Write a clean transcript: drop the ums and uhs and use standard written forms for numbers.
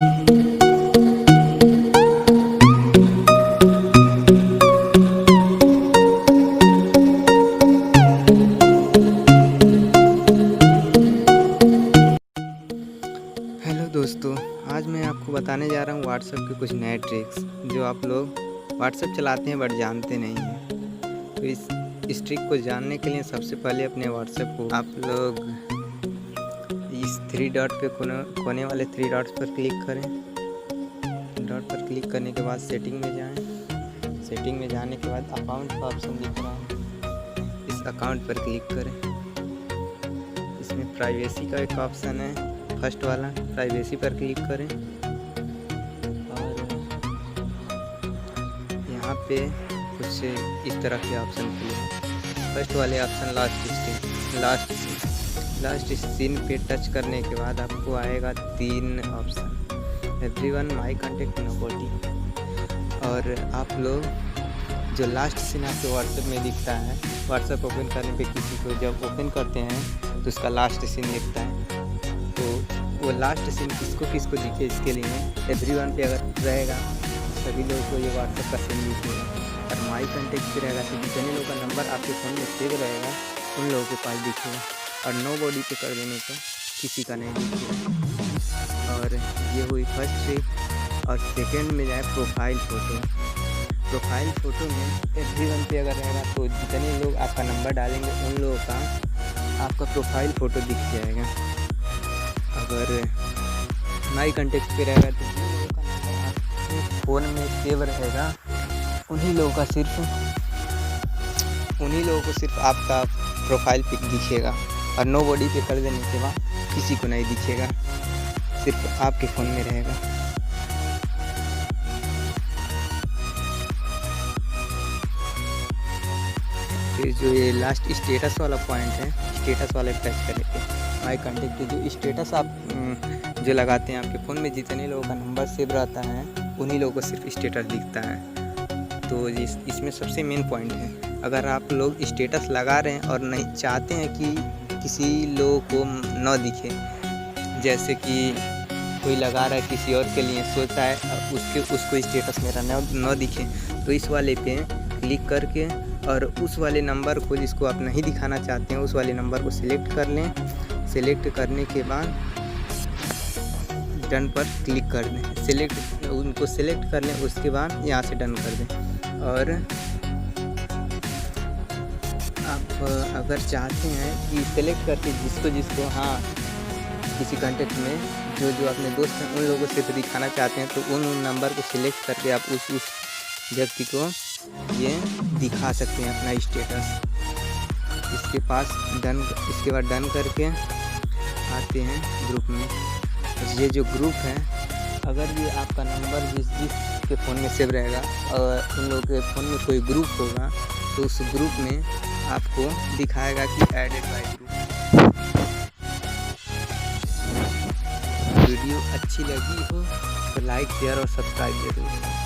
Hello दोस्तों, आज मैं आपको बताने जा रहा हूँ व्हाट्सएप के कुछ नए ट्रिक्स जो आप लोग व्हाट्सएप चलाते हैं बट जानते नहीं हैं। तो इस ट्रिक को जानने के लिए सबसे पहले अपने व्हाट्सएप को आप लोग इस थ्री डॉट पे कोने वाले थ्री डॉट्स पर क्लिक करें। डॉट पर क्लिक करने के बाद सेटिंग में जाएं। सेटिंग में जाने के बाद अकाउंट का ऑप्शन दिख रहा है, इस अकाउंट पर क्लिक करें। इसमें प्राइवेसी का एक ऑप्शन है, फर्स्ट वाला प्राइवेसी पर क्लिक करें और यहाँ पे कुछ इस तरह के ऑप्शन खुले। फर्स्ट वाले ऑप्शन लास्ट सीन पे टच करने के बाद आपको आएगा 3 option, everyone, my contact, nobody. और आप लोग जो लास्ट सीन आपके व्हाट्सएप में दिखता है, व्हाट्सएप ओपन करने पे किसी को जब ओपन करते हैं तो उसका लास्ट सीन दिखता है। तो वो लास्ट सीन किसको किसको दिखे, इसके लिए एवरीवन पे अगर रहेगा सभी लोगों को ये व्हाट्सएप का सीन दिखेगा। और माई कॉन्टेक्ट पे रहेगा तो जितने लोगों का नंबर आपके फ़ोन में सेव रहेगा उन लोगों के पास दिखेगा। और नो बॉडी पे कर देने पर किसी का नहीं दिखेगा। और ये हुई फर्स्ट ट्रिक। और सेकेंड में जाए प्रोफाइल फ़ोटो। प्रोफाइल फ़ोटो में एवरीवन पे अगर रहेगा तो जितने लोग आपका नंबर डालेंगे उन लोगों का आपका प्रोफाइल फ़ोटो दिख जाएगा। अगर माई कॉन्टेक्ट पे रहेगा तो जिन लोगों का नंबर आपके फ़ोन में सेव रहेगा उन्हीं लोगों को सिर्फ आपका प्रोफाइल पिक दिखेगा। और नो बॉडी पे कर देने के बाद किसी को नहीं दिखेगा, सिर्फ आपके फ़ोन में रहेगा। फिर जो ये लास्ट स्टेटस वाला पॉइंट है, स्टेटस वाले टच करके माई कॉन्टेक्ट के जो स्टेटस आप जो लगाते हैं आपके फ़ोन में जितने लोगों का नंबर सेव रहता है उन्हीं लोगों को सिर्फ स्टेटस दिखता है। तो इसमें सबसे मेन पॉइंट है, अगर आप लोग स्टेटस लगा रहे हैं और नहीं चाहते हैं कि किसी लोगों को न दिखे, जैसे कि कोई लगा रहा है किसी और के लिए सोचता है उसको स्टेटस मेरा न दिखे, तो इस वाले पे क्लिक करके और उस वाले नंबर को जिसको आप नहीं दिखाना चाहते हैं उस वाले नंबर को सिलेक्ट कर लें। सिलेक्ट करने के बाद डन पर क्लिक कर दें। उनको सिलेक्ट कर लें, उसके बाद यहाँ से डन कर दें। और आप अगर चाहते हैं कि सिलेक्ट करके जिसको हाँ किसी कांटेक्ट में जो अपने दोस्त हैं उन लोगों को सिर्फ दिखाना चाहते हैं तो उन नंबर को सिलेक्ट करके आप उस व्यक्ति को ये दिखा सकते हैं अपना स्टेटस। इसके बाद डन करके आते हैं ग्रुप में। तो ये जो ग्रुप है, अगर ये आपका नंबर जिसके फ़ोन में सेव रहेगा और उन लोगों के फ़ोन में कोई ग्रुप होगा तो उस ग्रुप में आपको दिखाएगा कि एडेड बाय ग्रुप। वीडियो अच्छी लगी हो तो लाइक, शेयर और सब्सक्राइब जरूर।